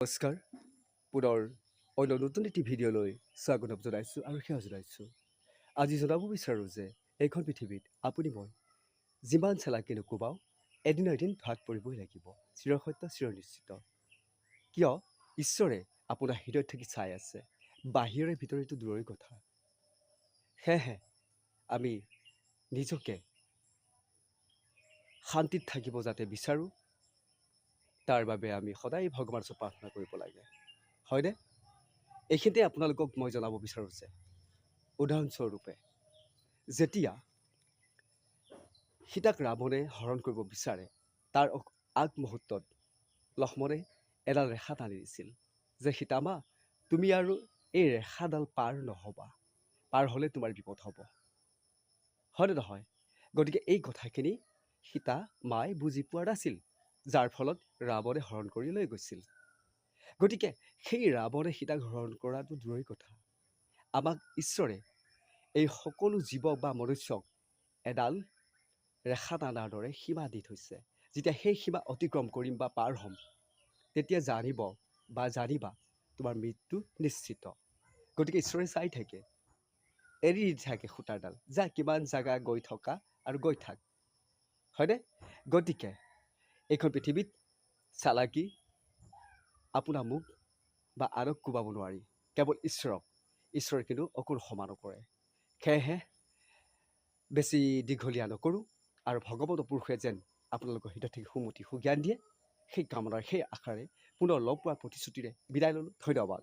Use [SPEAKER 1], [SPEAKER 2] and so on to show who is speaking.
[SPEAKER 1] নমস্কাৰ পুনৰ অন্য নতুন এটি ভিডিঅ'লৈ স্বাগতম জনাইছোঁ আৰু সেৱা জনাইছোঁ। আজি জনাব বিচাৰোঁ যে এইখন পৃথিৱীত আপুনি মই যিমান চালাকি নোকোবাওঁ এদিন না এদিন ভাগ পৰিবই লাগিব, চিৰসত্য চিৰনিশ্চিত। কিয় ঈশ্বৰে আপোনাৰ হৃদয়ত থাকি চাই আছে, বাহিৰে ভিতৰেতো দূৰৰে কথা। সেয়েহে আমি নিজকে শান্তিত থাকিব যাতে বিচাৰোঁ, তাৰ বাবে আমি সদায় ভগৱানৰ ওচৰত প্ৰাৰ্থনা কৰিব লাগে, হয়নে? এইখিনিতে আপোনালোকক মই জনাব বিচাৰোঁ যে উদাহৰণস্বৰূপে যেতিয়া সীতাক ৰাৱণে হৰণ কৰিব বিচাৰে, তাৰ আগমুহূৰ্তত লক্ষ্মণে এডাল ৰেখা টানি দিছিল যে সীতামা, তুমি আৰু এই ৰেখাডাল পাৰ নহ'বা, পাৰ হ'লে তোমাৰ বিপদ হ'ব, হয়নে নহয়? গতিকে এই কথাখিনি সীতা মায়ে বুজি পোৱা নাছিল, যাৰ ফলত ৰাৱণে হৰণ কৰি লৈ গৈছিল। গতিকে সেই ৰাৱণে সীতাক হৰণ কৰাটো দূৰৰে কথা, আমাক ঈশ্বৰে এই সকলো জীৱ বা মনুষ্যক এডাল ৰেখা টানাৰ দৰে সীমা দি থৈছে। যেতিয়া সেই সীমা অতিক্ৰম কৰিম বা পাৰ হ'ম, তেতিয়া জানিবা তোমাৰ মৃত্যু নিশ্চিত। গতিকে ঈশ্বৰে চাই থাকে, এৰি দি থাকে সূতাৰডাল, যা কিমান জেগা গৈ থকা আৰু গৈ থাক, হয়নে? গতিকে এইখন পৃথিৱীত চালাকি আপোনাৰ মোক বা আনক কোবাব নোৱাৰি, কেৱল ঈশ্বৰে কিন্তু অকণো ক্ষমা নকৰে। সেয়েহে বেছি দীঘলীয়া নকৰোঁ আৰু ভগৱত পুৰুষে যেন আপোনালোকৰ হৃদয় থেকে সুমতি সুজ্ঞান দিয়ে, সেই কামনাৰ সেই আশাৰে পুনৰ লগ পোৱাৰ প্ৰতিশ্ৰুতিৰে বিদায় ল'লোঁ। ধন্যবাদ।